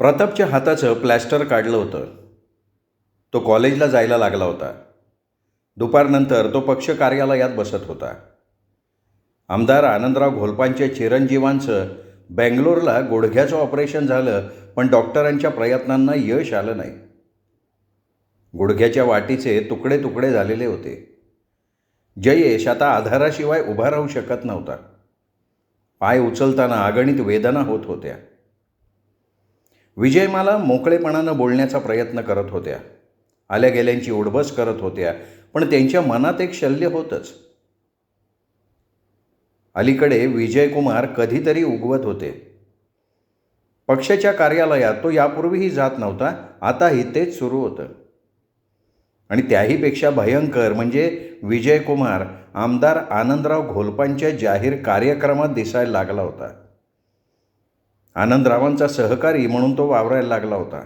प्रतापच्या हाताचं plaster काढलं होतं. तो कॉलेजला जायला लागला होता. दुपारनंतर तो पक्ष कार्यालयात बसत होता. आमदार आनंदराव घोलपांच्या चिरंजीवांचं बेंगलोरला गुडघ्याचं ऑपरेशन झालं, पण डॉक्टरांच्या प्रयत्नांना यश आलं नाही. गुडघ्याच्या वाटीचे तुकडे तुकडे झालेले होते. जयेश आता आधाराशिवाय उभा राहू शकत नव्हता. पाय उचलताना अगणित वेदना होत होत्या. विजयमाला मोकळेपणानं बोलण्याचा प्रयत्न करत होत्या. आल्या गेल्यांची उडबस करत होत्या, पण त्यांच्या मनात एक शल्य होतंच. अलीकडे विजयकुमार कधीतरी उगवत होते. पक्षाच्या कार्यालयात तो यापूर्वीही जात नव्हता. आताही तेच सुरू होतं. आणि त्याहीपेक्षा भयंकर म्हणजे विजयकुमार आमदार आनंदराव घोलपांच्या जाहीर कार्यक्रमात दिसायला लागला होता. आनंदरावांचा सहकारी म्हणून तो वावरायला लागला होता.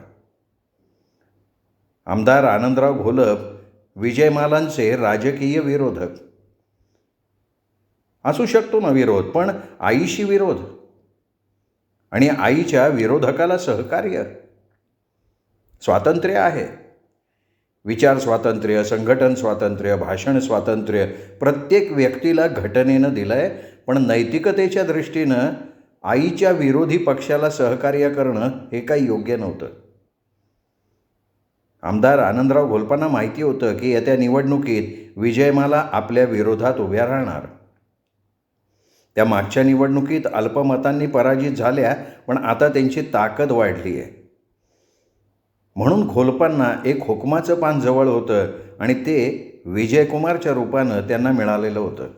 आमदार आनंदराव घोलप विजयमालांचे राजकीय विरोधक. असू शकतो ना विरोध, पण आईशी विरोध आणि आईच्या विरोधकाला सहकार्य. स्वातंत्र्य आहे. विचार स्वातंत्र्य, संघटन स्वातंत्र्य, भाषण स्वातंत्र्य प्रत्येक व्यक्तीला घटनेनं दिलं आहे, पण नैतिकतेच्या दृष्टीनं आईच्या विरोधी पक्षाला सहकार्य करणं हे काही योग्य नव्हतं. आमदार आनंदराव घोलपांना माहिती होतं की येत्या निवडणुकीत विजयमाला आपल्या विरोधात उभ्या राहणार. त्या मागच्या निवडणुकीत अल्पमतांनी पराजित झाल्या, पण आता त्यांची ताकद वाढली आहे. म्हणून घोलपांना एक हुकमाचं पान जवळ होतं आणि ते विजयकुमारच्या रूपानं त्यांना मिळालेलं होतं.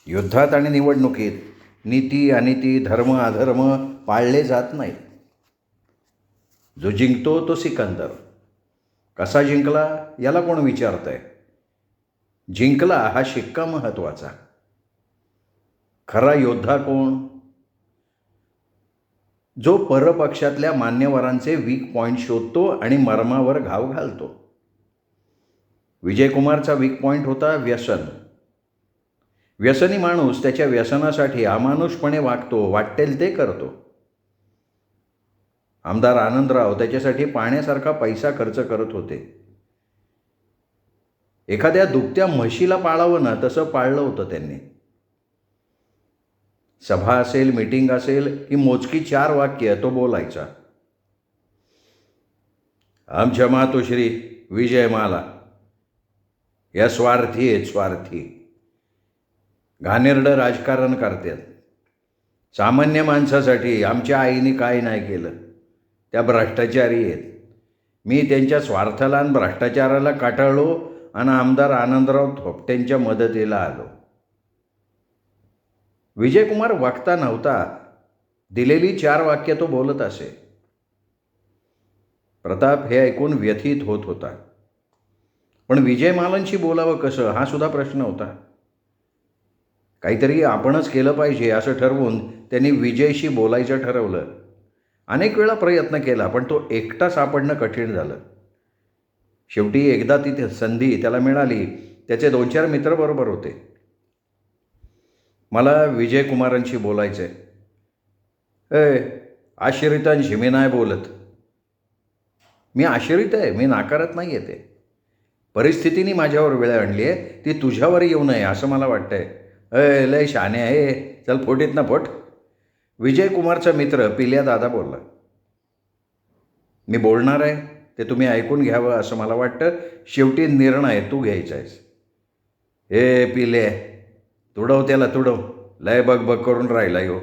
युद्धात आणि निवडणुकीत नीती अनिती, धर्म अधर्म पाळले जात नाहीत. जो जिंकतो तो सिकंदर. कसा जिंकला याला कोण विचारतंय? जिंकला हा शिक्का महत्त्वाचा. खरा योद्धा कोण? जो परपक्षातल्या मान्यवरांचे वीक पॉईंट शोधतो आणि मर्मावर घाव घालतो. विजयकुमारचा वीक पॉईंट होता व्यसन. व्यसनी माणूस त्याच्या व्यसनासाठी अमानुषपणे वागतो, वाटेल ते करतो. आमदार आनंदराव त्याच्यासाठी पाण्यासारखा पैसा खर्च करत होते. एखाद्या दुभत्या म्हशीला पाळावं ना तसं पाळलं होतं त्यांनी. सभा असेल, मीटिंग असेल ही मोजकी 4 वाक्य तो बोलायचा. आमच्या मातोश्री विजयमाला या स्वार्थी आहेत, स्वार्थी. घाणेरडं राजकारण करतात. सामान्य माणसासाठी आमच्या आईने काय नाही केलं. त्या भ्रष्टाचारी आहेत. मी त्यांच्या स्वार्थाला आणि भ्रष्टाचाराला काटाळलो आणि आमदार आनंदराव थोपटेंच्या मदतीला आलो. विजयकुमार वक्ता नव्हता. दिलेली 4 वाक्य तो बोलत असे. प्रताप हे ऐकून व्यथित होत होता. पण विजयमालांशी बोलावं कसं हा सुद्धा प्रश्न होता. काहीतरी आपणच केलं पाहिजे असं ठरवून त्यांनी विजयशी बोलायचं ठरवलं. अनेक वेळा प्रयत्न केला, पण तो एकटा सापडणं कठीण झालं. शेवटी एकदा ती संधी त्याला मिळाली. त्याचे 2-4 मित्र बरोबर होते. मला विजयकुमारांशी बोलायचं आहे. आश्रितांशी मी नाही बोलत. मी आश्रित आहे, मी नाकारत नाही आहे. ते परिस्थितीने माझ्यावर वेळ आणली आहे, ती तुझ्यावर येऊ नये असं मला वाटतंय. लय शाने आहे, चल फोटीत ना फोट. विजयकुमारचा मित्र पिल्या दादा बोलला. मी बोलणार आहे ते तुम्ही ऐकून घ्यावं असं मला वाटतं. शेवटी निर्णय तू घ्यायचा आहेस. पिले तुडव त्याला, तुडव. लय बग करून राहिला हो.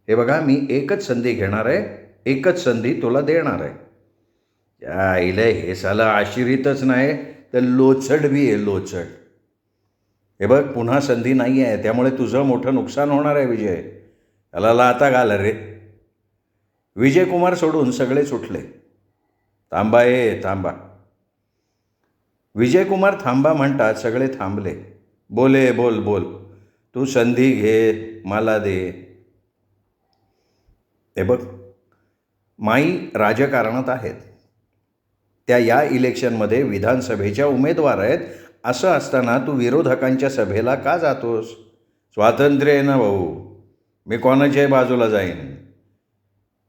हे बघा, मी एकच संधी घेणार आहे, एकच संधी तुला देणार आहे. आईला हे साला आश्रितच नाही तर लोचड बी आहे, लोचड. हे बघ, पुन्हा संधी नाही आहे, त्यामुळे तुझं मोठं नुकसान होणार आहे विजय. त्याला लाता घाल रे. विजयकुमार सोडून सगळे सुटले. थांबा, थांबा. विजयकुमार थांबा म्हणतात सगळे थांबले. बोले, बोल बोल. तू संधी घे, मला दे. हे बघ, माई राजकारणात आहेत. त्या या इलेक्शनमध्ये विधानसभेच्या उमेदवार आहेत. असं असताना तू विरोधकांच्या सभेला का जातोस? स्वातंत्र्य आहे ना भाऊ. मी कोणाच्याही बाजूला जाईन.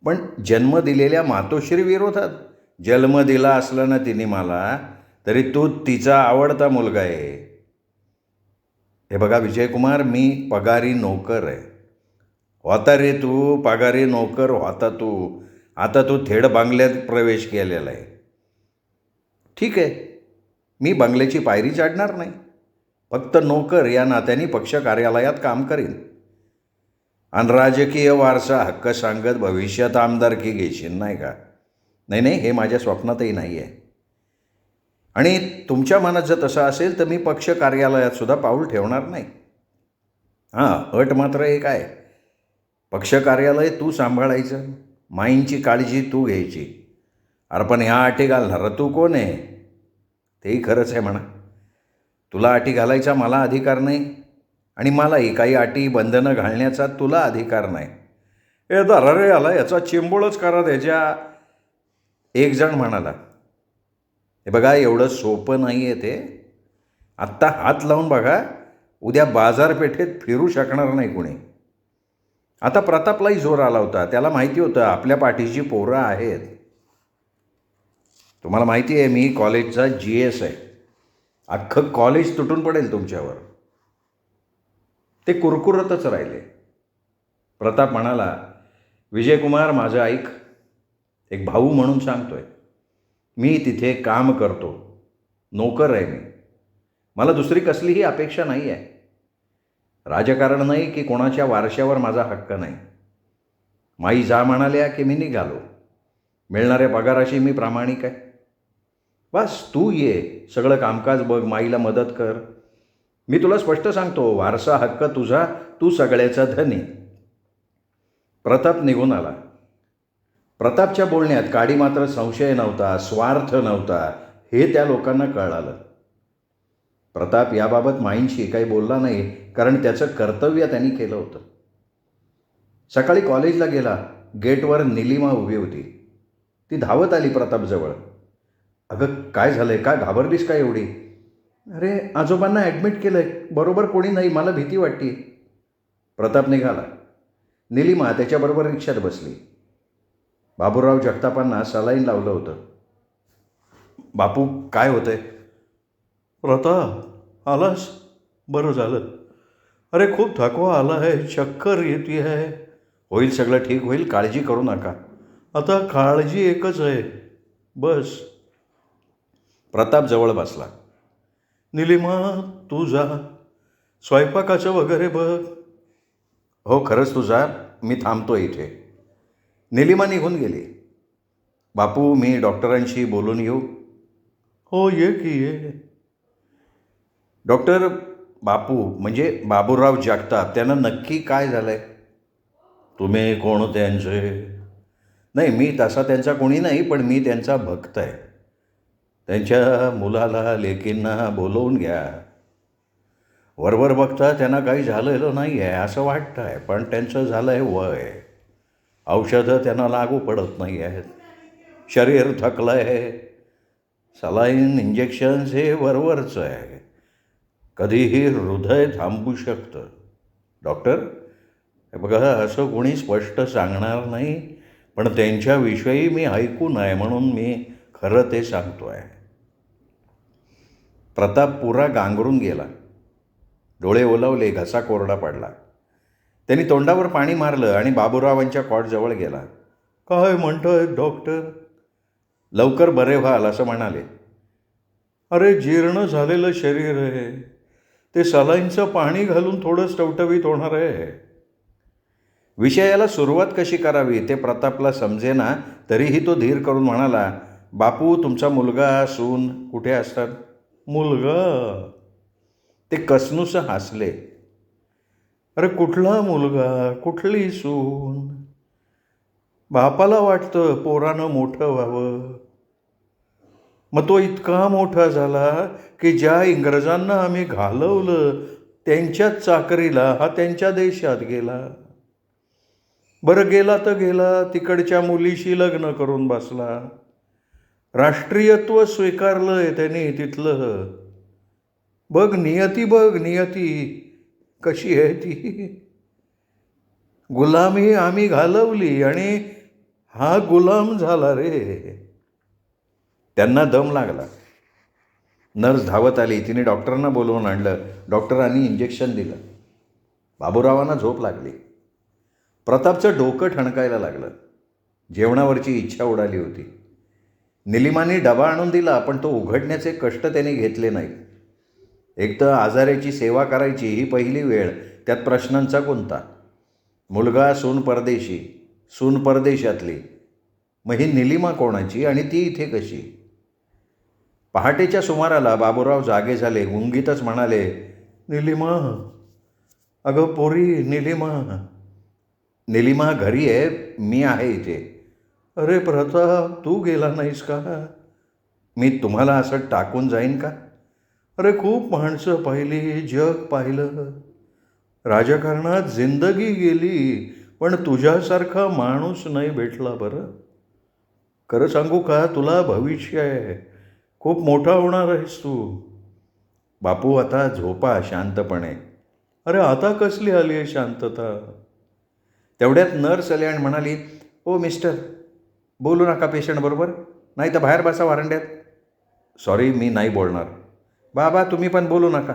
पण जन्म दिलेल्या मातोश्री विरोधात. जन्म दिला असला ना तिने मला, तरी तू तिचा आवडता मुलगा आहे. हे बघा विजयकुमार, मी पगारी नोकर आहे. होता रे तू पगारी नोकर, होता तू. आता तू थेट बंगल्यात प्रवेश केलेला आहे. ठीक आहे, मी बंगल्याची पायरी चढणार नाही. फक्त नोकर या नात्याने पक्ष कार्यालयात काम करीन आणि राजकीय वारसा हक्क सांगत भविष्यात आमदारकी घेशील, नाही का? नाही नाही, हे माझ्या स्वप्नातही नाही आहे. आणि तुमच्या मनात जर तसं असेल तर मी पक्ष कार्यालयात सुद्धा पाऊल ठेवणार नाही. हां, अट मात्र एक आहे, पक्ष कार्यालय तू सांभाळायचं, माईंची काळजी तू घ्यायची. अरे पण ह्या अटी घालणार तू कोण आहे? तेही खरंच आहे म्हणा. तुला अटी घालायचा मला अधिकार नाही आणि मलाही काही अटी बंधनं घालण्याचा तुला अधिकार नाही. ए धरा रे आला, याचा चिंबोळच करा त्याच्या, एक जण म्हणाला. हे बघा, एवढं सोपं नाही आहे ते. आत्ता हात लावून बघा, उद्या बाजारपेठेत फिरू शकणार नाही कुणी. आता प्रतापलाही जोर आला होता. त्याला माहिती होतं आपल्या पाठीची पोरं आहेत. तुम्हाला माहिती आहे मी कॉलेजचा GS आहे. अख्खं कॉलेज तुटून पडेल तुमच्यावर. ते कुरकुरतच राहिले. प्रताप म्हणाला, विजयकुमार माझं ऐक, एक भाऊ म्हणून सांगतोय. मी तिथे काम करतो, नोकर आहे मी. मला दुसरी कसलीही अपेक्षा नाही आहे. राजकारण नाही की कोणाच्या वारशावर माझा हक्क नाही. माई जा म्हणाल्या की मी निघालो. मिळणाऱ्या पगाराशी मी प्रामाणिक आहे. बस तू ये, सगळं कामकाज बघ, माईला मदत कर. मी तुला स्पष्ट सांगतो, वारसा हक्क तुझा, तू सगळ्याचा धनी. प्रताप निघून आला. प्रतापच्या बोलण्यात काडी मात्र संशय नव्हता, स्वार्थ नव्हता, हे त्या लोकांना कळालं. प्रताप याबाबत माईंशी काही बोलला नाही, कारण त्याचं कर्तव्य त्यांनी केलं होतं. सकाळी कॉलेजला गेला. गेटवर निलिमा उभी होती. ती धावत आली प्रतापजवळ. अगं काय झालंय, काय घाबरलीस काय एवढी? अरे आजोबांना ॲडमिट केलं आहे, बरोबर कोणी नाही, मला भीती वाटते. प्रताप निघाला. निलिमा त्याच्याबरोबर रिक्षात बसली. बाबूराव जगतापांना सलाईन लावलं होतं. बापू काय होतंय? प्रताप आलास, बरं झालं. अरे खूप थकवा आला आहे, चक्कर येते आहे. होईल, सगळं ठीक होईल, काळजी करू नका. आता काळजी एकच आहे, बस. प्रताप जवळ बसला. निलिमा तू जा, स्वयंपाकाचं वगैरे बघ. हो खरंच तू जा, मी थांबतो इथे. निलिमा निघून गेली. बापू मी डॉक्टरांशी बोलून येऊ? हो ये की ये. डॉक्टर, बापू म्हणजे बाबूराव जगताप, त्यांना नक्की काय झालं आहे? तुम्ही कोण त्यांचे? नाही, मी तसा त्यांचा कोणी नाही, पण मी त्यांचा भक्त आहे. त्यांच्या मुलाला लेकींना बोलवून घ्या. वरवर बघता त्यांना काही झालेलं नाही आहे असं वाटतं आहे, पण त्यांचं झालं आहे वय. औषधं त्यांना लागू पडत नाही आहेत. शरीर थकलं आहे. सलाईन इंजेक्शन्स हे वरवरचं आहे. कधीही हृदय थांबू शकतं. डॉक्टर, हे बघा असं कोणी स्पष्ट सांगणार नाही, पण त्यांच्याविषयी मी ऐकू नये म्हणून मी खरं ते सांगतो आहे. प्रताप पुरा गांगरून गेला. डोळे ओलावले, घसा कोरडा पडला. त्यांनी तोंडावर पाणी मारलं आणि बाबूरावांच्या कॉटजवळ गेला. काय म्हणतोय डॉक्टर? लवकर बरे व्हाल असं म्हणाले. अरे जीर्ण झालेलं शरीर आहे, ते सलाईनचं पाणी घालून थोडंच टवटवीत होणार आहे. विषयाला सुरुवात कशी करावी ते प्रतापला समजेना, तरीही तो धीर करून म्हणाला, बापू तुमचा मुलगा सून कुठे असतात? मुलगा? ते कसनूसं हसले. अरे कुठला मुलगा, कुठली सून? बापाला वाटतं पोरानं मोठं व्हावं. मग तो इतका मोठा झाला की ज्या इंग्रजांना आम्ही घालवलं त्यांच्याच चाकरीला हा त्यांच्या देशात गेला. बरं गेला तर गेला, तिकडच्या मुलीशी लग्न करून बसला. राष्ट्रीयत्व स्वीकारलंय त्यांनी तिथलं. बघ नियती, बघ नियती कशी आहे ती. गुलामी आम्ही घालवली आणि हा गुलाम झाला रे. त्यांना दम लागला. नर्स धावत आली. तिने डॉक्टरांना बोलवून आणलं. डॉक्टरांनी इंजेक्शन दिलं. बाबूरावांना झोप लागली. प्रतापचं डोकं ठणकायला लागलं. जेवणावरची इच्छा उडाली होती. निलिमाने डबा आणून दिला, पण तो उघडण्याचे कष्ट त्याने घेतले नाहीत. एक तर आजाराची सेवा करायची ही पहिली वेळ, त्यात प्रश्नांचा कोणता. मुलगा सून परदेशी, सून परदेशातली. मग ही निलिमा कोणाची आणि ती इथे कशी. पहाटेच्या सुमाराला बाबूराव जागे झाले. गुंगीतच म्हणाले, निलिमा, अगं पोरी निलिमा. निलिमा घरी आहे, मी आहे इथे. अरे प्रताप, तू गेला नाहीस का. मी तुम्हाला असं टाकून जाईन का. अरे खूप माणसं पाहिली, जग पाहिलं, राजकारणात जिंदगी गेली, पण तुझ्यासारखा माणूस नाही भेटला. बरं खरं सांगू का, तुला भविष्य आहे, खूप मोठा होणार आहेस तू. बापू आता झोपा शांतपणे. अरे आता कसली आली आहे शांतता. तेवढ्यात नर्स आली आणि म्हणाली, ओ मिस्टर, बोलू नका पेशंटबरोबर, नाही तर बाहेर बसा वरांड्यात. सॉरी, मी नाही बोलणार. बाबा तुम्ही पण बोलू नका.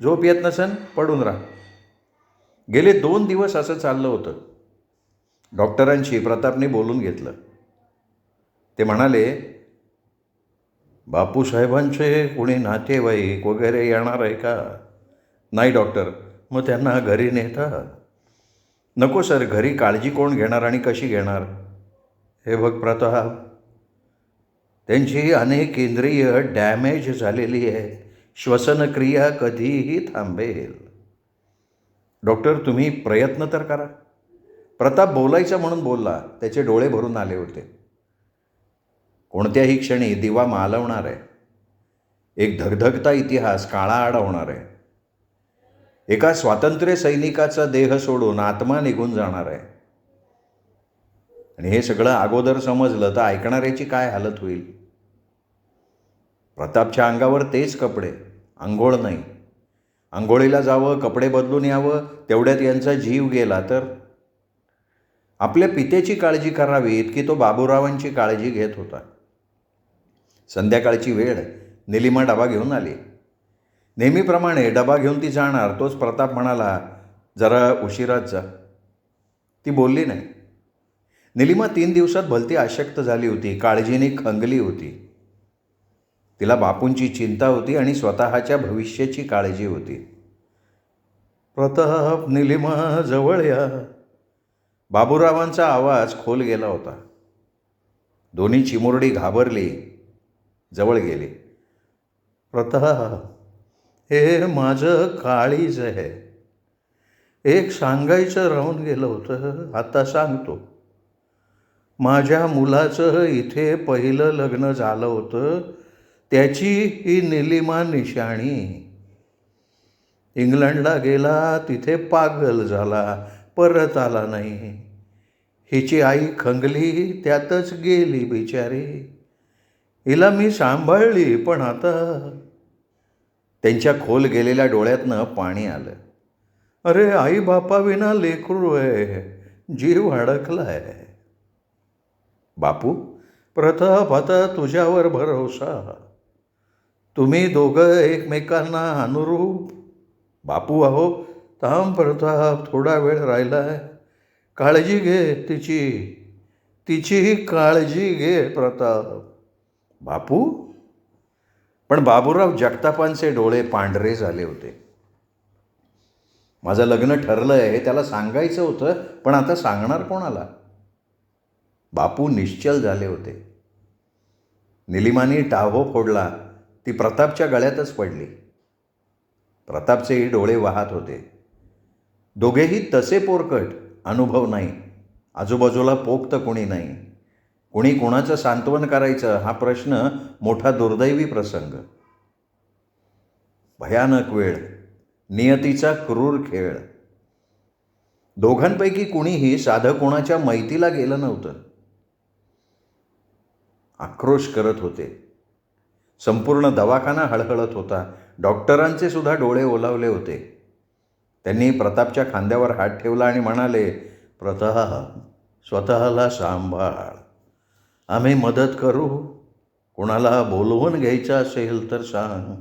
झोप येत नसन पडून राहा. गेले 2 दिवस असं चाललं होतं. डॉक्टरांशी प्रतापने बोलून घेतलं. ते म्हणाले, बापूसाहेबांचे कोणी नातेवाईक वगैरे येणार आहे का. नाही डॉक्टर. मग त्यांना घरी नेता. नको सर, घरी काळजी कोण घेणार आणि कशी घेणार. हे बघ प्रताप, त्यांची अनेक इंद्रिय डॅमेज झालेली आहे. श्वसनक्रिया कधीही थांबेल. डॉक्टर तुम्ही प्रयत्न तर करा. प्रताप बोलायचा म्हणून बोलला. त्याचे डोळे भरून आले होते. कोणत्याही क्षणी दिवा मालवणार आहे. एक धगधगता इतिहास काळा आडा होणार आहे. एका स्वातंत्र्य सैनिकाचा देह सोडून आत्मा निघून जाणार आहे. आणि हे सगळं अगोदर समजलं तर ऐकणाऱ्याची काय हालत होईल. प्रतापच्या अंगावर तेच कपडे, अंघोळ नाही. अंघोळीला जावं, कपडे बदलून यावं, तेवढ्यात यांचा जीव गेला तर. आपल्या पित्याची काळजी करावी इतकी तो बाबूरावांची काळजी घेत होता. संध्याकाळची वेळ. निलिमा डबा घेऊन आली. नेहमीप्रमाणे डबा घेऊन ती जाणार. तोच प्रताप म्हणाला, जरा उशिराच जा. ती बोलली नाही. निलिमा 3 दिवसात भलती अशक्त झाली होती. काळजीने खंगली होती. तिला बापूंची चिंता होती आणि स्वतःच्या भविष्याची काळजी होती. प्रताप, निलिमा जवळ या. बाबूरावांचा आवाज खोल गेला होता. दोन्ही चिमुरडी घाबरली, जवळ गेली. प्रताप, हे माझं काळीज आहे. एक सांगायचं राहून गेलं होतं, आता सांगतो. माझ्या मुलाचं इथे पहिलं लग्न झालं होतं. त्याची ही निलिमा निशाणी. इंग्लंडला गेला, तिथे पागल झाला, परत आला नाही. हिची आई खंगली, त्यातच गेली बिचारी. हिला मी सांभाळली, पण आता. त्यांच्या खोल गेलेल्या डोळ्यातनं पाणी आलं. अरे आई बापाविना लेकरू आहे, जीव अडकलाय. बापू, प्रताप आता तुझ्यावर भरोसा. तुम्ही दोघं एकमेकांना अनुरूप. बापू अहो, थांब प्रताप, थोडा वेळ राहिलाय. काळजी घे तिची काळजी घे प्रताप. बापू. पण बाबूराव जगतापांचे डोळे पांढरे झाले होते. माझं लग्न ठरलं आहे हे त्याला सांगायचं होतं, पण आता सांगणार कोणाला. बापू निश्चल झाले होते. निलिमाने टाहो फोडला. ती प्रतापच्या गळ्यातच पडली. प्रतापचेही डोळे वाहत होते. दोघेही तसे पोरकट. अनुभव नाही. आजूबाजूला पोक्त कोणी नाही. कोणी कोणाचं सांत्वन करायचं हा प्रश्न मोठा दुर्दैवी प्रसंग. भयानक वेळ. नियतीचा क्रूर खेळ. दोघांपैकी कुणीही साधं कोणाच्या मैतीला गेलं नव्हतं. आक्रोश करत होते. संपूर्ण दवाखाना हळहळत होता. डॉक्टरांचे सुद्धा डोळे ओलावले होते. त्यांनी प्रतापच्या खांद्यावर हात ठेवला आणि म्हणाले, प्रताप, स्वतःला सांभाळ. आम्ही मदत करू. कोणाला बोलवून घ्यायचं असेल तर सांग.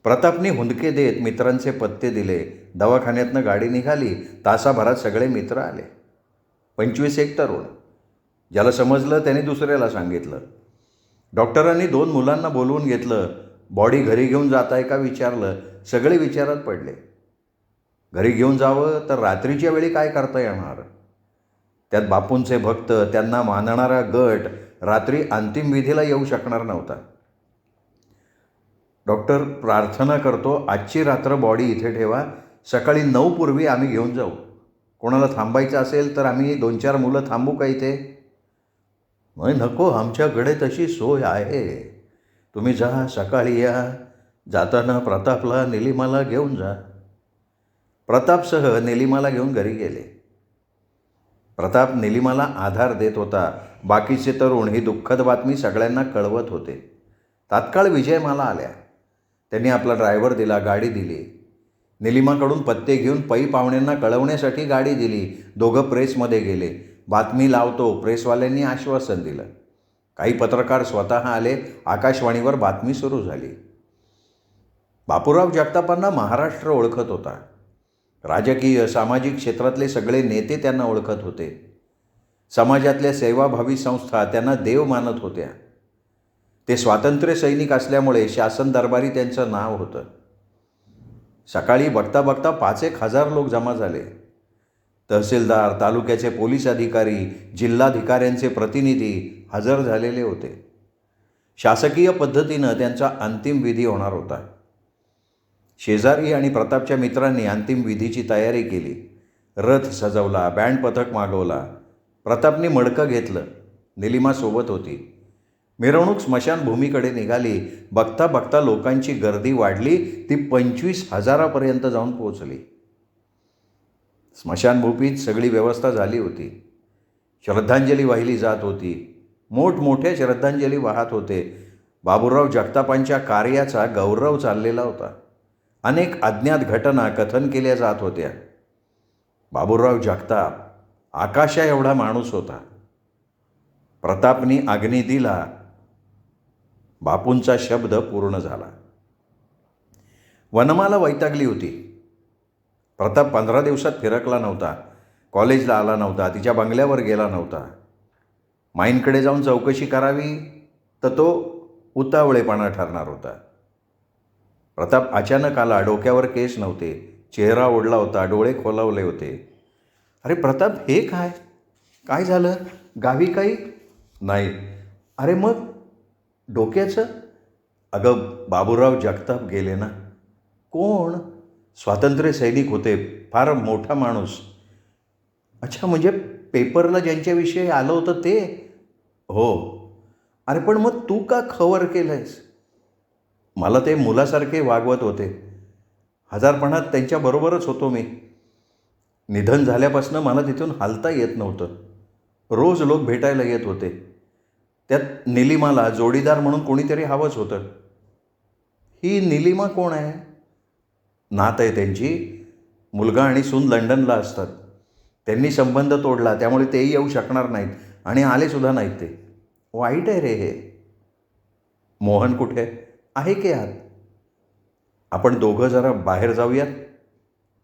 प्रतापने हुंदके देत मित्रांचे पत्ते दिले. दवाखान्यातनं गाडी निघाली. तासाभरात सगळे मित्र आले. 25-1 तरुण. ज्याला समजलं त्याने दुसऱ्याला सांगितलं. डॉक्टरांनी 2 मुलांना बोलवून घेतलं. बॉडी घरी घेऊन जाताय का विचारलं. सगळे विचारात पडले. घरी घेऊन जावं तर रात्रीच्या वेळी काय करता येणार. त्यात बापूंचे भक्त, त्यांना मानणारा गट रात्री अंतिम विधीला येऊ शकणार नव्हता. डॉक्टर, प्रार्थना करतो आजची रात्र बॉडी इथे ठेवा. सकाळी 9 पूर्वी आम्ही घेऊन जाऊ. कोणाला थांबायचं असेल तर आम्ही 2-4 मुलं थांबू का इथे. नाही, नको, आमच्याकडे तशी सोय आहे. तुम्ही जा, सकाळी या. जाताना प्रतापला निलिमाला घेऊन जा. प्रतापसह निलिमाला घेऊन घरी गेले. प्रताप निलिमाला आधार देत होता. बाकीचे तरुण ही दुःखद बातमी सगळ्यांना कळवत होते. तात्काळ विजयमाला आल्या. त्यांनी आपला ड्रायव्हर दिला, गाडी दिली. निलिमाकडून पत्ते घेऊन पै पाहुण्यांना कळवण्यासाठी गाडी दिली. दोघं प्रेसमध्ये गेले. बातमी लावतो, प्रेसवाल्यांनी आश्वासन दिलं. काही पत्रकार स्वतः आले. आकाशवाणीवर बातमी सुरू झाली. बापूराव जगतापांना महाराष्ट्र ओळखत होता. राजकीय, सामाजिक क्षेत्रातले सगळे नेते त्यांना ओळखत होते. समाजातल्या सेवाभावी संस्था त्यांना देव मानत होत्या. ते स्वातंत्र्य सैनिक असल्यामुळे शासन दरबारी त्यांचं नाव होतं. सकाळी बघता बघता 5,000 लोक जमा झाले. तहसीलदार, तालुक्याचे पोलीस अधिकारी, जिल्हाधिकाऱ्यांचे प्रतिनिधी हजर झालेले होते. शासकीय पद्धतीनं त्यांचा अंतिम विधी होणार होता. शेजारी आणि प्रतापच्या मित्रांनी अंतिम विधीची तयारी केली. रथ सजवला, बँड पथक मागवला. प्रतापने मडकं घेतलं. निलिमा सोबत होती. मिरवणूक स्मशानभूमीकडे निघाली. बघता बघता लोकांची गर्दी वाढली. ती 25,000पर्यंत जाऊन पोहोचली. स्मशानभूमीत सगळी व्यवस्था झाली होती. श्रद्धांजली वाहिली जात होती. मोठमोठ्या श्रद्धांजली वाहत होते. बाबूराव जगतापांच्या कार्याचा गौरव चाललेला होता. अनेक अज्ञात घटना कथन केल्या जात होत्या. बाबूराव जगताप आकाशा एवढा माणूस होता. प्रतापनी अग्नी दिला. बापूंचा शब्द पूर्ण झाला. वनमाला वैतागली होती. प्रताप 15 दिवसात फिरकला नव्हता. कॉलेजला आला नव्हता. तिच्या बंगल्यावर गेला नव्हता. माईंकडे जाऊन चौकशी करावी तर तो उतावळेपणा ठरणार होता. प्रताप अचानक आला. डोक्यावर केस नव्हते. चेहरा ओढला होता. डोळे खोलावले होते. अरे प्रताप, हे काय? काय झालं? गावी काही? नाही. अरे मग डोक्याचं? अगं, बाबूराव जगताप गेले ना. कोण? स्वातंत्र्य सैनिक होते. फार मोठा माणूस. अच्छा, म्हणजे पेपरला ज्यांच्याविषयी आलं होतं ते? हो. अरे पण मग तू का खवर केलंयस? मला ते मुलासारखे वागवत होते. हजारपणात त्यांच्याबरोबरच होतो मी. निधन झाल्यापासून मला तिथून हालता येत नव्हतं. रोज लोक भेटायला येत होते. त्यात निलिमाला जोडीदार म्हणून कोणीतरी हवंच होतं. ही निलिमा कोण आहे? नात आहे त्यांची. मुलगा आणि सून लंडनला असतात. त्यांनी संबंध तोडला, त्यामुळे तेही येऊ शकणार नाहीत आणि आलेसुद्धा नाहीत ते. वाईट आहे रे हे. मोहन कुठे आहे की आत? आपण दोघं जरा बाहेर जाऊयात.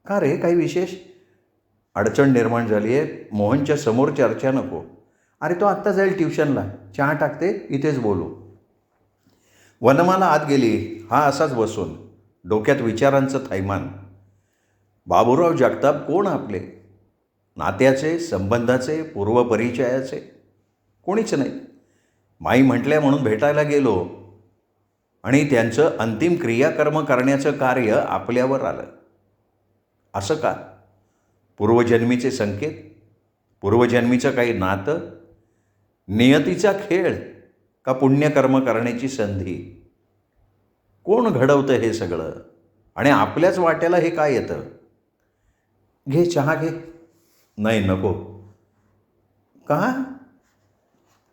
का रे, काही विशेष? अडचण निर्माण झाली आहे. मोहनच्या समोर चर्चा नको. अरे तो आत्ता जाईल ट्युशनला. चहा टाकते, इथेच बोलू. वनमाला आत गेली. हा असाच बसून, डोक्यात विचारांचं थैमान. बाबूराव जगताप कोण आपले? नात्याचे, संबंधाचे, पूर्वपरिचयाचे? कोणीच नाही. माई म्हटल्या म्हणून भेटायला गेलो आणि त्यांचं अंतिम क्रियाकर्म करण्याचं कार्य आपल्यावर आलं. असं का? पूर्वजन्मीचे संकेत? पूर्वजन्मीचं काही नातं? नियतीचा खेळ का पुण्यकर्म करण्याची संधी? कोण घडवतं हे सगळं? आणि आपल्याच वाट्याला हे काय येतं? घे, चहा घे. नाही, नको. का?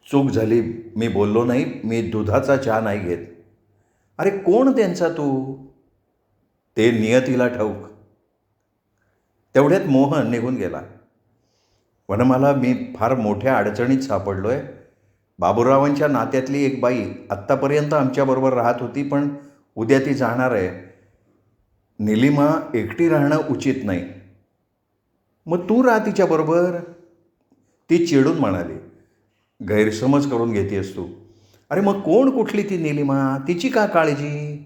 चूक झाली. मी बोललो नाही. मी दुधाचा चहा नाही घेत. अरे कोण त्यांचा तू? ते नियतीला ठाऊक. तेवढ्यात मोहन निघून गेला. वनमाला, मी फार मोठ्या अडचणीत सापडलो आहे. बाबूरावांच्या नात्यातली एक बाई आत्तापर्यंत आमच्याबरोबर राहत होती, पण उद्या ती जाणार आहे. निलिमा एकटी राहणं उचित नाही. मग तू राहा तिच्याबरोबर. ती चिडून म्हणाली, गैरसमज करून घेतेस तू. अरे मग कोण कुठली ती निलिमा? तिची का काळजी?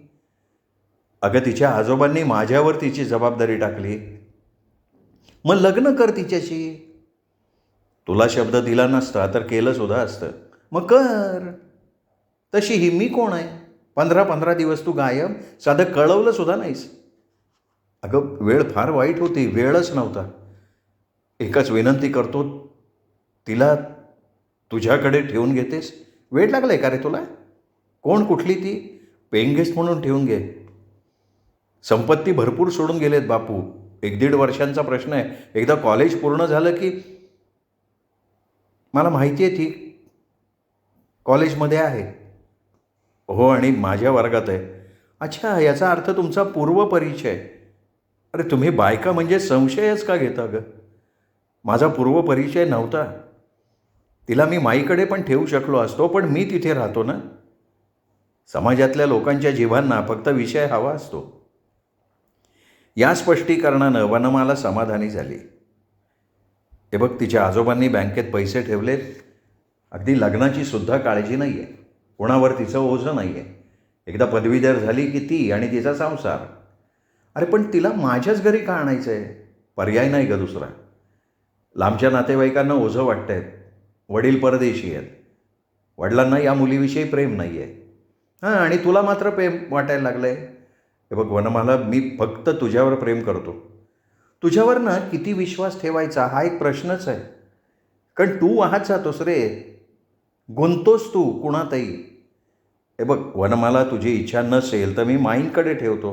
अगं तिच्या आजोबांनी माझ्यावर तिची जबाबदारी टाकली. मग लग्न कर तिच्याशी. तुला शब्द दिला नसता तर केलं सुद्धा असतं. मग कर. तशीही मी कोण आहे? 15-15 दिवस तू गायब, साधं कळवलं सुद्धा नाहीस. अगं वेळ फार वाईट होती, वेळच नव्हता. एकच विनंती करतो, तिला तुझ्याकडे ठेवून घेतेस? वेळ लागलाय का रे तुला? कोण कुठली ती? पेइंग गेस्ट म्हणून ठेवून घे. संपत्ती भरपूर सोडून गेलेत बापू. 1-1.5 वर्षांचा प्रश्न आहे. एकदा कॉलेज पूर्ण झालं की. मला माहिती आहे ती कॉलेजमध्ये आहे. हो, आणि माझ्या वर्गात आहे. अच्छा, याचा अर्थ तुमचा पूर्वपरिचय. अरे तुम्ही बायका म्हणजे संशयच का घेता गं? माझा पूर्वपरिचय नव्हता. तिला मी माईकडे पण ठेवू शकलो असतो, पण मी तिथे राहतो ना. समाजातल्या लोकांच्या जीवांना फक्त विषय हवा असतो. या स्पष्टीकरणानं वनमाला समाधानी झाली. हे बघ, तिच्या आजोबांनी बँकेत पैसे ठेवलेत. अगदी लग्नाची सुद्धा काळजी नाही आहे. कोणावर तिचं ओझं नाही आहे. एकदा पदवीधर झाली की ती आणि तिचा संसार. अरे पण तिला माझ्याच घरी का आणायचं आहे? पर्याय नाही ग दुसरा. लांबच्या नातेवाईकांना ओझं वाटतं आहेत. वडील परदेशी आहेत. वडिलांना या मुलीविषयी प्रेम नाही आहे. हां, आणि तुला मात्र प्रेम वाटायला लागलं आहे. हे बघ वनमाला, मी फक्त तुझ्यावर प्रेम करतो. तुझ्यावर ना किती विश्वास ठेवायचा हा एक प्रश्नच आहे. कारण तू वाहत जातोस रे, गुंतोस तू कुणातही. हे बघ वनमाला, तुझी इच्छा नसेल तर मी माईंकडे ठेवतो.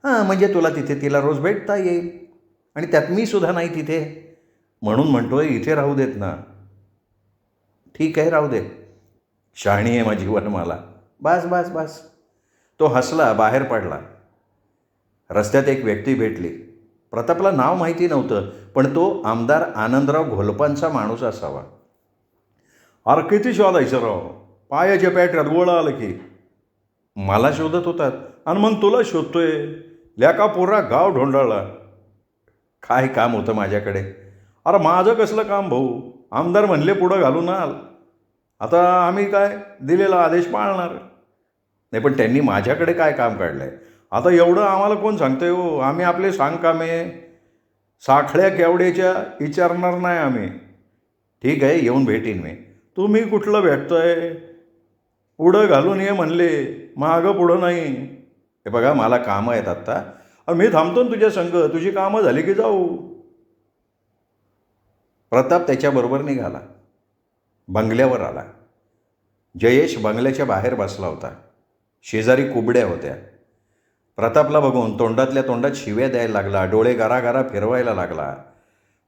हां, म्हणजे तुला तिथे तिला रोज भेटता येईल. आणि त्यात मी सुद्धा नाही तिथे. म्हणून म्हणतोय इथे राहू देत ना. ठीक आहे, राहू दे. शहाणी आहे माझी वनमाला. बस बस बस. तो हसला, बाहेर पडला. रस्त्यात एक व्यक्ती भेटली. प्रतापला नाव माहिती नव्हतं, पण तो आमदार आनंदराव घोलपांचा माणूस असावा. अरे किती शोधायचं राव, पायाच्या पॅटऱ्यात गोळा आलं की. मला शोधत होतात आणि मग तुला शोधतोय. लेका पुरा गाव ढोंढाळला. काय काम होतं माझ्याकडे? अरे माझं कसलं काम भाऊ? आमदार म्हणले पुढं घालून आल. आता आम्ही काय दिलेला आदेश पाळणार. नाही, पण त्यांनी माझ्याकडे काय काम काढलं आहे? आता एवढं आम्हाला कोण सांगतंय हो? आम्ही आपले सांगकामे साखळ्या केवड्याच्या विचारणार नाही आम्ही. ठीक आहे, येऊन भेटीन मी. तुम्ही कुठलं भेटतोय? पुढं घालून ये म्हणले, मागं पुढं नाही. हे बघा, मला कामं आहेत आत्ता. मी थांबतो ना तुझ्या संग. तुझी कामं झाली की जाऊ. प्रताप त्याच्याबरोबर निघाला. बंगल्यावर आला. जयेश बंगल्याच्या बाहेर बसला होता. शेजारी कुबड्या होत्या. प्रतापला बघून तोंडातल्या तोंडात शिव्या द्यायला लागला. डोळे गारागारा फिरवायला लागला.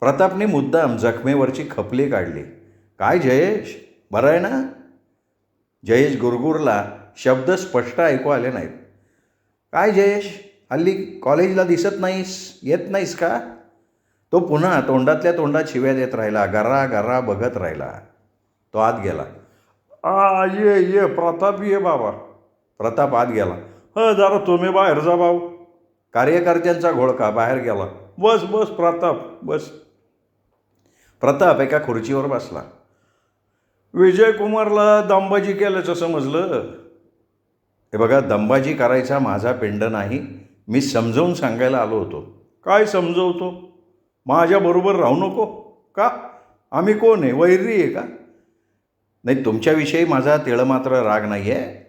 प्रतापने मुद्दाम जखमेवरची खपली काढली. काय जयेश, बरं आहे ना? जयेश गुरगुरला. शब्द स्पष्ट ऐकू आले नाहीत. काय जयेश, हल्ली कॉलेजला दिसत नाहीस, येत नाहीस का? तो पुन्हा तोंडातल्या तोंडात शिव्या देत राहिला. गर्रा गर्रा बघत राहिला. तो आत गेला. ये ये प्रताप, ये बाबा. प्रताप आत गेला. जरा तुम्ही बाहेर जा भाऊ. कार्यकर्त्यांचा घोळका बाहेर गेला. बस बस प्रताप, बस. प्रताप एका खुर्चीवर बसला. विजयकुमारला दंबाजी केल्याचं समजलं. हे बघा, दंबाजी करायचा माझा पिंड नाही. मी समजावून सांगायला आलो होतो. काय समजवतो? माझ्याबरोबर राहू नको का? आम्ही कोण आहे, वैरी आहे का? नाही, तुमच्याविषयी माझा तिळमात्र राग नाही आहे.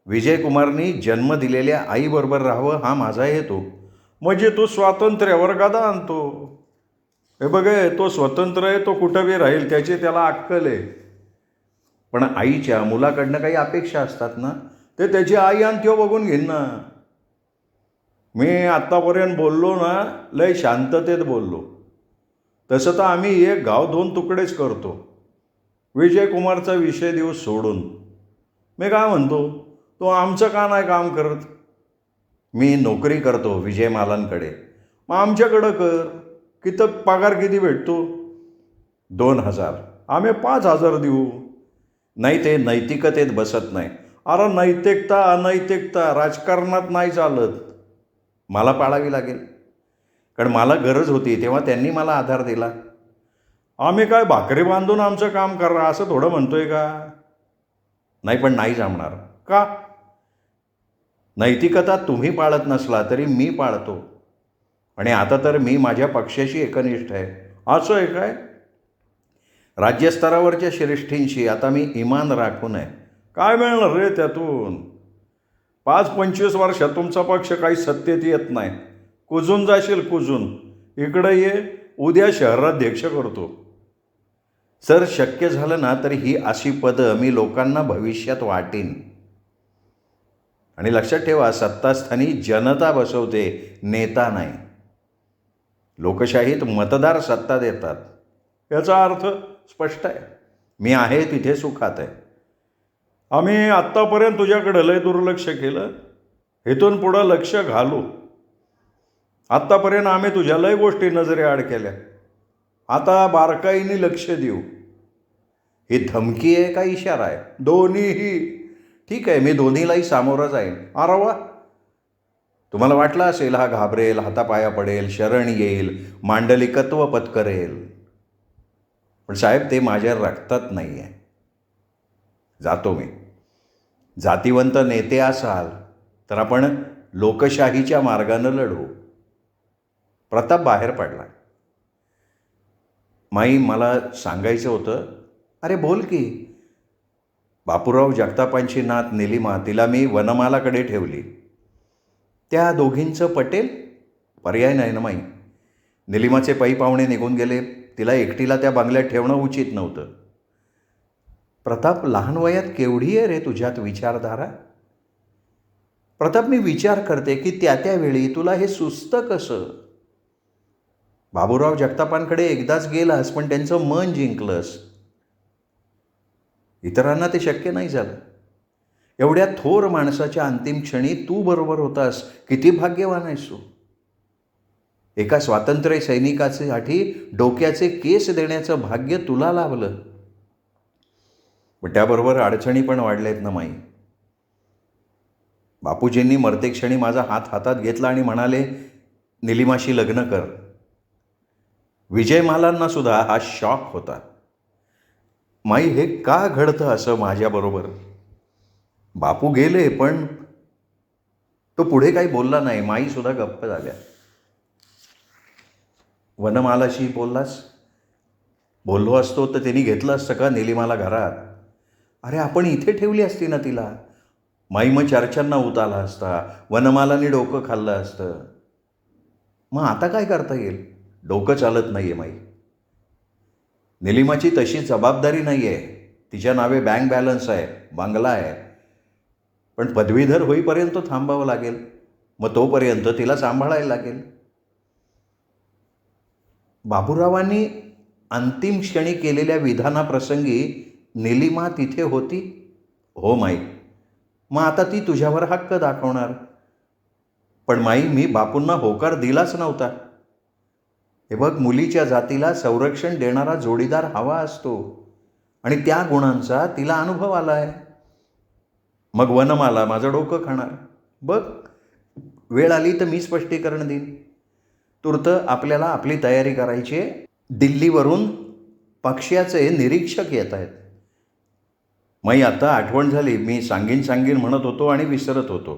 विजयकुमारनी जन्म दिलेल्या आईबरोबर राहावं हा माझा हेतू. म्हणजे तो स्वातंत्र्यावर गदा आणतो. हे बघ, तो स्वतंत्र आहे, तो कुठं बी राहील, त्याची त्याला अक्कल आहे. पण आईच्या मुलाकडनं काही अपेक्षा असतात ना, ते त्याची आई आणि त्यो बघून घेईन ना. मी आत्तापर्यंत बोललो ना, लय शांततेत बोललो. तसं तर आम्ही एक गाव 2 तुकडेच करतो. विजयकुमारचा विषय दिवस सोडून मी काय म्हणतो, तो आमचं का नाही काम करत? मी नोकरी करतो विजयमालांकडे. मग आमच्याकडं कर. किती पगार किती भेटतो? 2,000. आम्ही 5,000 देऊ. नाही, ते नैतिकतेत बसत नाही. अरे नैतिकता अनैतिकता राजकारणात नाही चालत. मला पाळावी लागेल, कारण मला गरज होती तेव्हा त्यांनी मला आधार दिला. आम्ही काय भाकरी बांधून आमचं काम करा असं थोडं म्हणतोय का? नाही, पण नाही जमणार. का? नैतिकता तुम्ही पाळत नसला तरी मी पाळतो, आणि आता तर मी माझ्या पक्षाशी एकनिष्ठ आहे. असं आहे काय? राज्यस्तरावरच्या श्रेष्ठींशी आता मी इमान राखून आहे. काय मिळणार रे त्यातून? 5-25 वर्षात तुमचा पक्ष काही सत्तेत येत नाही. कुजून जाशील, कुजून. इकडे ये, उद्या शहराध्यक्ष करतो. सर, शक्य झालं ना तर ही अशी पदं मी लोकांना भविष्यात वाटीन. आणि लक्षात ठेवा, सत्तास्थानी जनता बसवते, नेता नाही. लोकशाहीत मतदार सत्ता देतात. याचा अर्थ स्पष्ट आहे. मी आहे तिथे सुखात आहे. आम्ही आत्तापर्यंत तुझ्याकडे लय दुर्लक्ष केलं, इथून पुढं लक्ष घालू. आत्तापर्यंत आम्ही तुझ्या लय गोष्टी नजरेआड केल्या, आता बारकाईने लक्ष देऊ. ही धमकी आहे का इशारा आहे? दोन्हीही. ठीक आहे, मी दोन्हीलाही सामोरं जाईन. अरे वा, तुम्हाला वाटलं असेल हा घाबरेल, हातापाया पडेल, शरण येईल, मांडलिकत्व पत्करेल. पण साहेब, ते माझ्या रक्तात नाही आहे. जातो मी. जातिवंत नेते असाल तर आपण लोकशाहीच्या मार्गानं लढू. प्रताप बाहेर पडला. माई, मला सांगायचं होतं. अरे बोल की. बापूराव जगतापांची नात निलिमा, तिला मी वनमालाकडे ठेवली. त्या दोघींचं पटेल? पर्याय नाही ना माई. निलिमाचे पै पाहुणे निघून गेले, तिला एकटीला त्या बंगल्यात ठेवणं उचित नव्हतं. प्रताप, लहान वयात केवढी आहे रे तुझ्यात विचारधारा? प्रताप, मी विचार करते की त्यावेळी तुला हे सुचतं कसं? बाबूराव जगतापांकडे एकदाच गेलास, पण त्यांचं मन जिंकलंस. इतरांना ते शक्य नाही झालं. एवढ्या थोर माणसाच्या अंतिम क्षणी तू बरोबर होतास. किती भाग्यवान आहेस तू. एका स्वातंत्र्य सैनिकासाठी डोक्याचे केस देण्याचं भाग्य तुला लाभलं. पण त्याबरोबर अडचणी पण वाढल्या आहेत ना माई. बापूजींनी मरतेक्षणी माझा हात हातात घेतला आणि म्हणाले, निलिमाशी लग्न कर. विजयमालांना सुद्धा हा शॉक होता. माई, हे का घडतं असं माझ्याबरोबर? बापू गेले, पण तो पुढे काही बोलला नाही. माई सुद्धा गप्प झाल्या. वनमालाशी बोललास? बोललो असतो तर त्यांनी घेतलं असतं का निलिमाला घरात? अरे आपण इथे ठेवली असती ना तिला. माई, मग चर्चांना उत आला असता, वनमालाने डोकं खाल्लं असतं. मग आता काय करता येईल? डोकं चालत नाही आहे माई. निलिमाची तशी जबाबदारी नाही आहे. तिच्या नावे बँक बॅलन्स आहे, बंगला आहे. पण पदवीधर होईपर्यंत थांबावं लागेल. मग तोपर्यंत तिला सांभाळायला लागेल. बाबूरावांनी अंतिम क्षणी केलेल्या विधानाप्रसंगी निलिमा तिथे होती? हो माई. मग आता ती तुझ्यावर हक्क दाखवणार. पण माई, मी बापूंना होकार दिलाच नव्हता. हे बघ, मुलीच्या जातीला संरक्षण देणारा जोडीदार हवा असतो, आणि त्या गुणांचा तिला अनुभव आला आहे. मग वनमाला माझं डोकं खाणार. बघ, वेळ आली तर मी स्पष्टीकरण देईन. तूर्त आपल्याला आपली तयारी करायची आहे. दिल्लीवरून पक्षाचे निरीक्षक येत आहेत. मग आता आठवण झाली. मी सांगीन म्हणत होतो आणि विसरत होतो.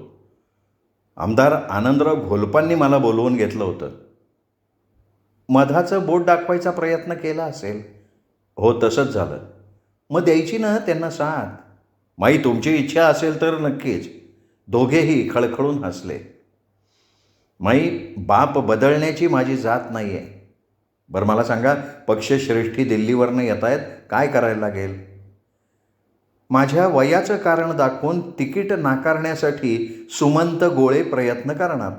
आमदार आनंदराव घोलपांनी मला बोलवून घेतलं होतं. मधाचं बोट दाखवायचा प्रयत्न केला असेल. हो, तसंच झालं. मग द्यायची ना त्यांना साथ. माई, तुमची इच्छा असेल तर नक्कीच. दोघेही खळखळून हसले. माई, बाप बदलण्याची माझी जात नाही आहे. बरं मला सांगा, पक्षश्रेष्ठी दिल्लीवरनं येत आहेत, काय करायला लागेल? माझ्या वयाचं कारण दाखवून तिकीट नाकारण्यासाठी सुमंत गोळे प्रयत्न करणार.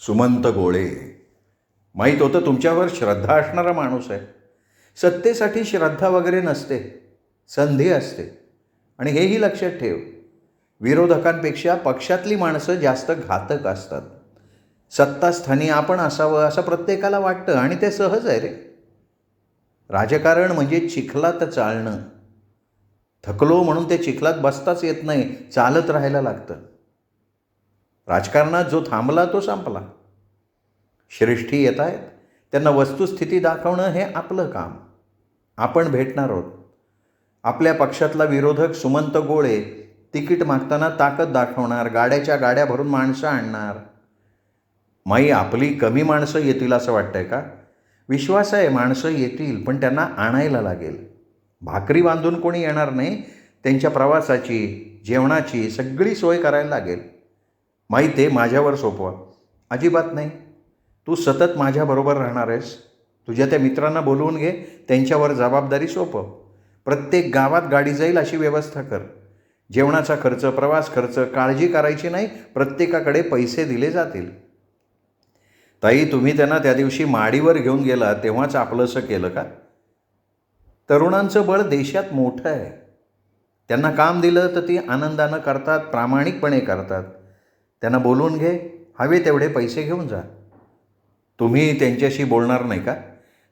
सुमंत गोळे? माहीत होतं तुमच्यावर श्रद्धा असणारा माणूस आहे. सत्तेसाठी श्रद्धा वगैरे नसते, संधी असते. आणि हेही लक्षात ठेव, विरोधकांपेक्षा पक्षातली माणसं जास्त घातक असतात. सत्तास्थानी आपण असावं असं प्रत्येकाला वाटतं, आणि ते सहज आहे रे. राजकारण म्हणजे चिखलात चालणं. थकलो म्हणून ते चिखलात बसताच येत नाही, चालत राहायला लागतं. राजकारणात जो थांबला तो संपला. श्रेष्ठी येत आहेत, त्यांना वस्तुस्थिती दाखवणं हे आपलं काम. आपण भेटणार आहोत. आपल्या पक्षातला विरोधक सुमंत गोळे तिकीट मागताना ताकद दाखवणार, गाड्याच्या गाड्या भरून माणसं आणणार. माई आपली कमी माणसं येतील असं वाटतंय का? विश्वास आहे माणसं येतील, पण त्यांना आणायला लागेल. भाकरी बांधून कोणी येणार नाही. त्यांच्या प्रवासाची, जेवणाची सगळी सोय करायला लागेल. माई ते माझ्यावर सोपवा. अजिबात नाही. तू सतत माझ्याबरोबर राहणार आहेस. तुझ्या त्या मित्रांना बोलवून घे, त्यांच्यावर जबाबदारी सोपव. प्रत्येक गावात गाडी जाईल अशी व्यवस्था कर. जेवणाचा खर्च, प्रवास खर्च काळजी करायची नाही. प्रत्येकाकडे पैसे दिले जातील. ताई, तुम्ही त्यांना त्या दिवशी माडीवर घेऊन गेला तेव्हाच आपलंसं केलं का? तरुणांचं बळ देशात मोठं आहे. त्यांना काम दिलं तर ती आनंदानं करतात, प्रामाणिकपणे करतात. त्यांना बोलवून घे, हवे तेवढे पैसे घेऊन जा. तुम्ही त्यांच्याशी बोलणार नाही का?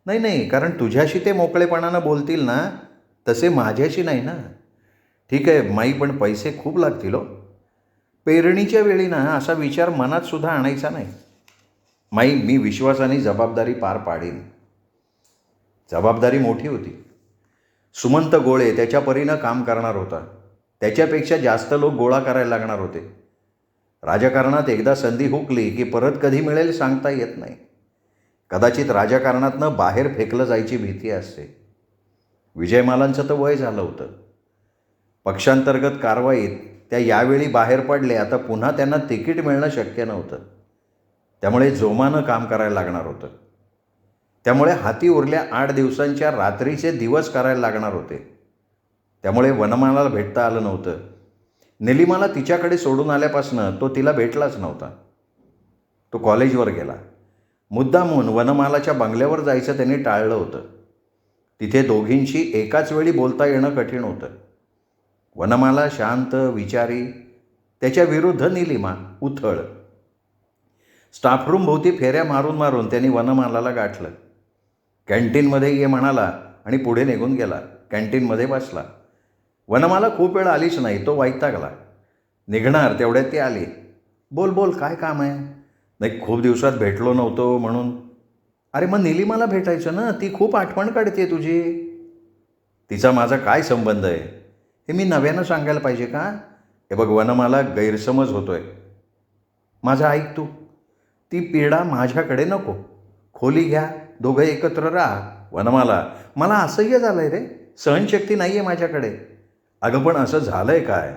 नाही, कारण तुझ्याशी ते मोकळेपणानं बोलतील ना, तसे माझ्याशी नाही ना. ठीक आहे माई, पण पैसे खूप लागतील हो. पेरणीच्या वेळी ना असा विचार मनात सुद्धा आणायचा नाही. माई, मी विश्वासाने जबाबदारी पार पाडीन. जबाबदारी मोठी होती. सुमंत गोळे त्याच्या परीनं काम करणार होता. त्याच्यापेक्षा जास्त लोक गोळा करायला लागणार होते. राजकारणात एकदा संधी हुकली की परत कधी मिळेल सांगता येत नाही. कदाचित राजकारणातनं बाहेर फेकलं जायची भीती असते. विजयमालांचं तर वय झालं होतं. पक्षांतर्गत कारवाईत त्या यावेळी बाहेर पडले. आता पुन्हा त्यांना तिकीट मिळणं शक्य नव्हतं. त्यामुळे जोमानं काम करायला लागणार होतं. त्यामुळे हाती उरल्या 8 दिवसांच्या रात्रीचे दिवस करायला लागणार होते. त्यामुळे वनमालाला भेटता आलं नव्हतं. निलिमाला तिच्याकडे सोडून आल्यापासनं तो तिला भेटलाच नव्हता. तो कॉलेजवर गेला. मुद्दामून वनमालाच्या बंगल्यावर जायचं त्याने टाळलं होतं. तिथे दोघींशी एकाच वेळी बोलता येणं कठीण होतं. वनमाला शांत, विचारी. त्याच्या विरुद्ध निलिमा उथळ. स्टाफरूम भोवती फेऱ्या मारून मारून त्यांनी वनमालाला गाठलं. कॅन्टीनमध्ये ये म्हणाला आणि पुढे निघून गेला. कॅन्टीनमध्ये बसला. वनमाला खूप वेळ आलीच नाही. तो वैतागला. निघणार तेवढ्यात ती आली. बोल काय काम आहे? नाही, खूप दिवसात भेटलो नव्हतो म्हणून. अरे मग निलिमाला भेटायचं ना, ती खूप आठवण काढते तुझी. तिचा माझा काय संबंध आहे हे मी नव्यानं सांगायला पाहिजे का? हे बघ वनमाला, गैरसमज होतोय. माझं ऐक तू. ती पीडा माझ्याकडे नको. खोली घ्या, दोघं एकत्र राहा. वनमाला, मला असह्य झालं आहे रे. सहनशक्ती नाही आहे माझ्याकडे. अगं पण असं झालं आहे काय?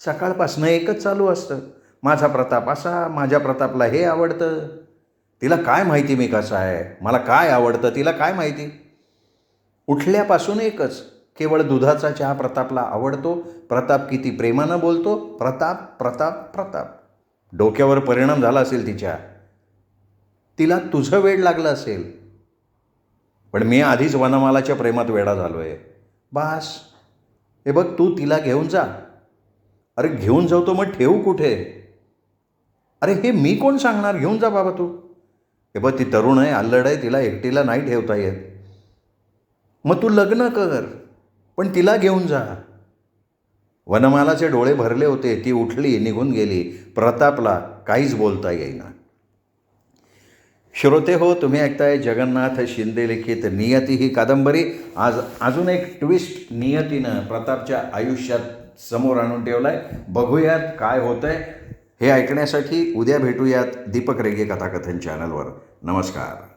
सकाळपासनं एकच चालू असतं. माझा प्रताप असा, माझ्या प्रतापला हे आवडतं. तिला काय माहिती मी कसा आहे, मला काय आवडतं तिला काय माहिती. उठल्यापासून एकच, केवळ दुधाचा चहा प्रतापला आवडतो. प्रताप किती प्रेमानं बोलतो. प्रताप प्रताप प्रताप. डोक्यावर परिणाम झाला असेल तिच्या. तिला तुझं वेड लागलं असेल. पण मी आधीच वनमालाच्या प्रेमात वेडा झालो आहे. बास. हे बघ, तू तिला घेऊन जा. अरे घेऊन जाऊ तो मग ठेवू कुठे? अरे हे मी कोण सांगणार? घेऊन जा बाबा तू. हे बघ, ती तरुण आहे, अल्लड आहे, तिला एकटीला नाही ठेवता येत. मग तू लग्न कर, पण तिला घेऊन जा. वनमालाचे डोळे भरले होते. ती उठली, निघून गेली. प्रतापला काहीच बोलता येईना. श्रोते हो, तुम्ही ऐकताय जगन्नाथ शिंदे लिखित नियती ही कादंबरी. आज अजून एक ट्विस्ट नियतीनं प्रतापच्या आयुष्यात समोर आणून ठेवला आहे. बघूयात काय होतं आहे. हे ऐकण्यासाठी उद्या भेटूयात दीपक रेगे कथाकथन चॅनलवर. नमस्कार.